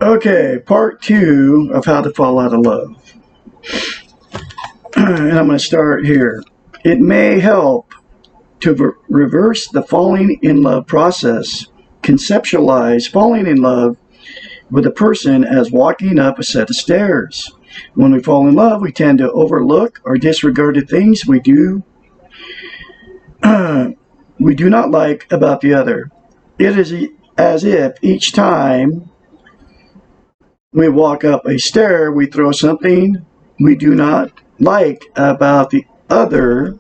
Okay, part 2 of how to fall out of love. And I'm going to start here. It may help to reverse the falling in love process. Conceptualize falling in love with a person as walking up a set of stairs. When we fall in love, we tend to overlook or disregard the things we do not like about the other. It is as if each time we walk up a stair, we throw something we do not like about the other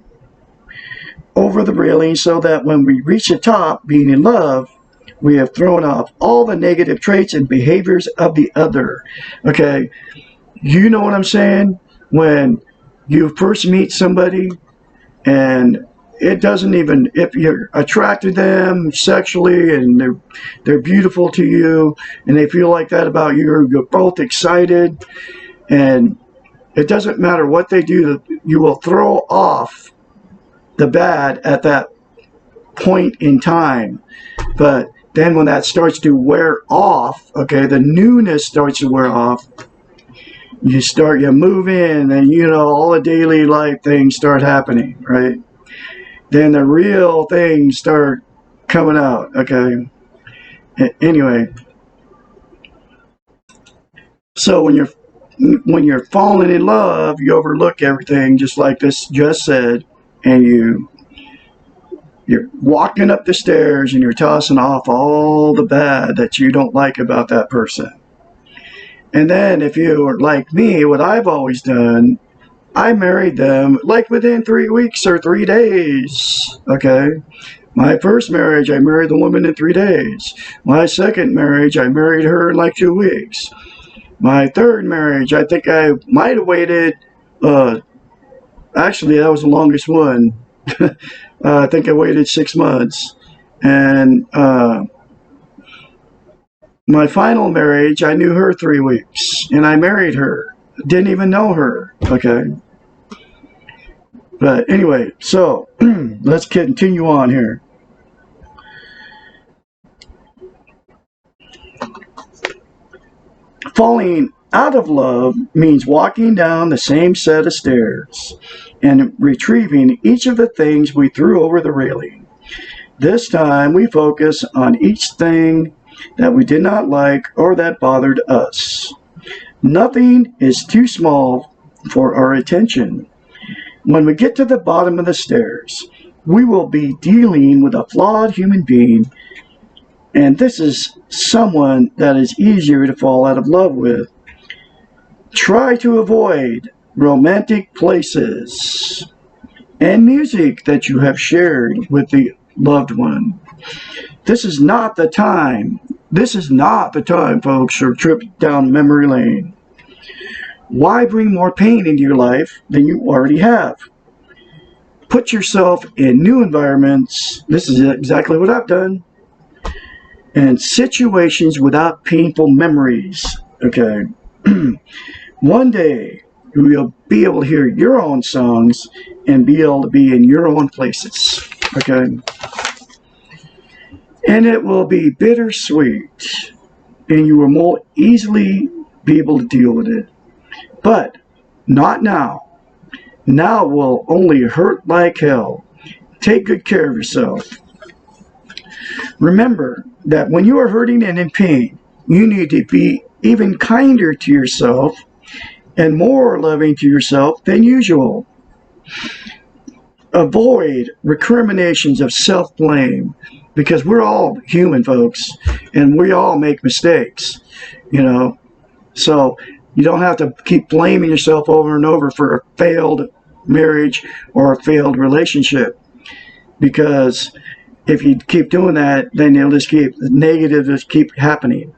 over the railing, so that when we reach the top, being in love, we have thrown off all the negative traits and behaviors of the other. Okay, you know what I'm saying? When you first meet somebody and it doesn't even, if you're attracted to them sexually and they're beautiful to you and they feel like that about you, you're both excited, and it doesn't matter what they do, you will throw off the bad at that point in time. But then when that starts to wear off, okay, the newness starts to wear off, you move in, and all the daily life things start happening, right? Then the real things start coming out, okay? Anyway, so when you're falling in love, you overlook everything, just like this just said, and you're walking up the stairs and you're tossing off all the bad that you don't like about that person. And then if you are like me, what I've always done, I married them like within 3 weeks or 3 days. Okay. My first marriage, I married the woman in 3 days. My second marriage, I married her in like 2 weeks. My third marriage, I think I might have waited, actually that was the longest one. I think I waited 6 months. And my final marriage, I knew her 3 weeks, and I married her. Didn't even know her. Okay. But anyway, so let's continue on here. Falling out of love means walking down the same set of stairs and retrieving each of the things we threw over the railing. This time we focus on each thing that we did not like or that bothered us. Nothing is too small for our attention. When we get to the bottom of the stairs, we will be dealing with a flawed human being, and this is someone that is easier to fall out of love with. Try to avoid romantic places and music that you have shared with the loved one. This is not the time. This is not the time, folks, for a trip down memory lane. Why bring more pain into your life than you already have? Put yourself in new environments. This is exactly what I've done. And situations without painful memories. Okay. One day, you will be able to hear your own songs and be able to be in your own places. Okay. And it will be bittersweet, and you will more easily be able to deal with it. But not now. Now it will only hurt like hell. Take good care of yourself. Remember that when you are hurting and in pain, you need to be even kinder to yourself and more loving to yourself than usual. Avoid recriminations of self-blame, because we're all human, folks, and we all make mistakes, So you don't have to keep blaming yourself over and over for a failed marriage or a failed relationship, because if you keep doing that, then you'll just keep negative, just keep happening.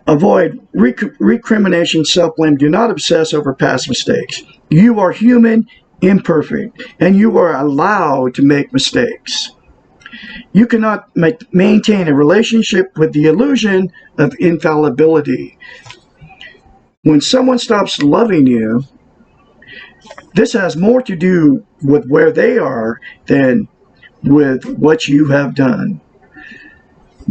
Avoid recrimination, self-blame. Do not obsess over past mistakes. You are human, imperfect, and you are allowed to make mistakes. You cannot maintain a relationship with the illusion of infallibility. When someone stops loving you, this has more to do with where they are than with what you have done.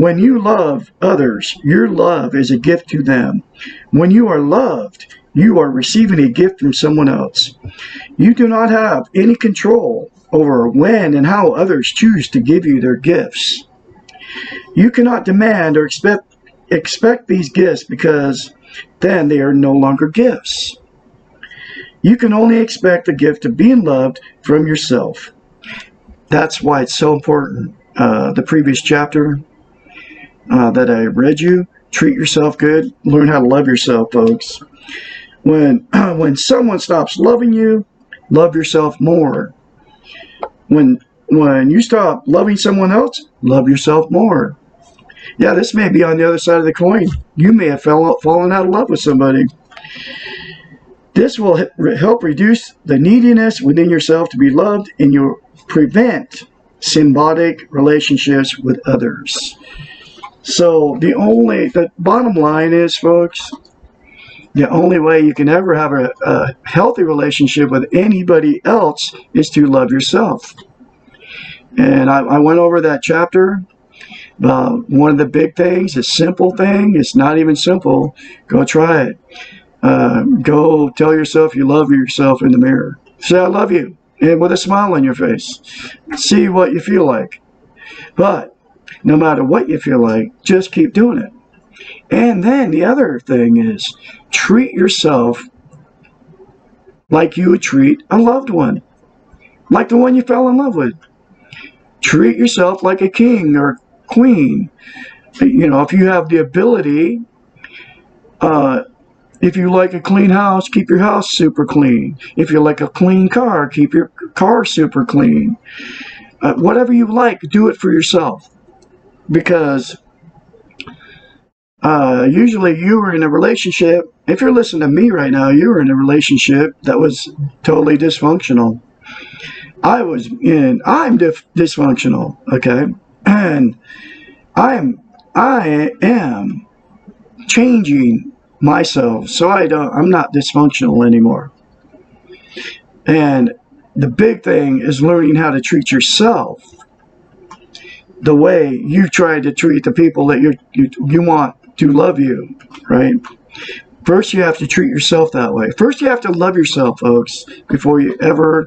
When you love others, your love is a gift to them. When you are loved, you are receiving a gift from someone else. You do not have any control over when and how others choose to give you their gifts. You cannot demand or expect these gifts, because then they are no longer gifts. You can only expect the gift of being loved from yourself. That's why it's so important. The previous chapter that I read you, treat yourself good, learn how to love yourself, folks. When someone stops loving you, love yourself more. When you stop loving someone else, love yourself more. Yeah, this may be on the other side of the coin. You may have fallen out of love with somebody. This will help reduce the neediness within yourself to be loved, and you'll prevent symbiotic relationships with others. So the bottom line is, folks, the only way you can ever have a healthy relationship with anybody else is to love yourself. And I went over that chapter. One of the big things, a simple thing, it's not even simple. Go try it. Go tell yourself you love yourself in the mirror. Say, I love you, and with a smile on your face. See what you feel like. But no matter what you feel like, just keep doing it. And then the other thing is, treat yourself like you would treat a loved one, like the one you fell in love with. Treat yourself like a king or queen. You know, if you have the ability, if you like a clean house, keep your house super clean. If you like a clean car, keep your car super clean. Whatever you like, do it for yourself. Because usually you were in a relationship, if you're listening to me right now, you were in a relationship that was totally dysfunctional. I'm dysfunctional, okay? And I am changing myself so I'm not dysfunctional anymore. And the big thing is learning how to treat yourself the way you try to treat the people that you want to love you, right? First, you have to treat yourself that way. First, you have to love yourself, folks, before you ever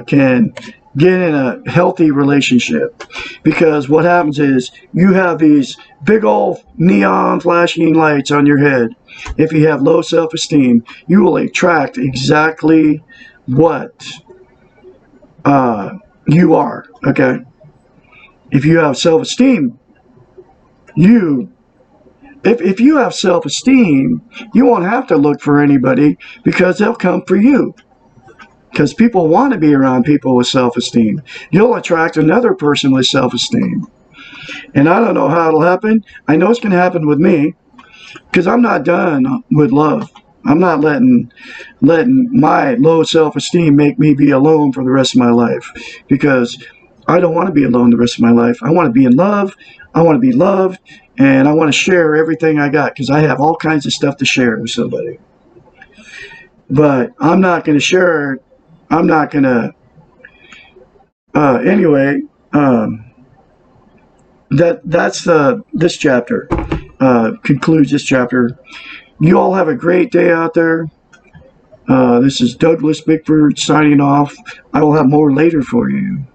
can get in a healthy relationship. Because what happens is you have these big old neon flashing lights on your head. If you have low self-esteem, you will attract exactly what you are, okay? If you have self-esteem, if you have self-esteem, you won't have to look for anybody, because they'll come for you. Because people want to be around people with self-esteem. You'll attract another person with self-esteem. And I don't know how it'll happen. I know it's going to happen with me, because I'm not done with love. I'm not letting my low self-esteem make me be alone for the rest of my life. Because I don't want to be alone the rest of my life. I want to be in love. I want to be loved. And I want to share everything I got, because I have all kinds of stuff to share with somebody. But I'm not going to share it. I'm not going to, anyway, this chapter, concludes this chapter. You all have a great day out there. This is Douglas Bickford signing off. I will have more later for you.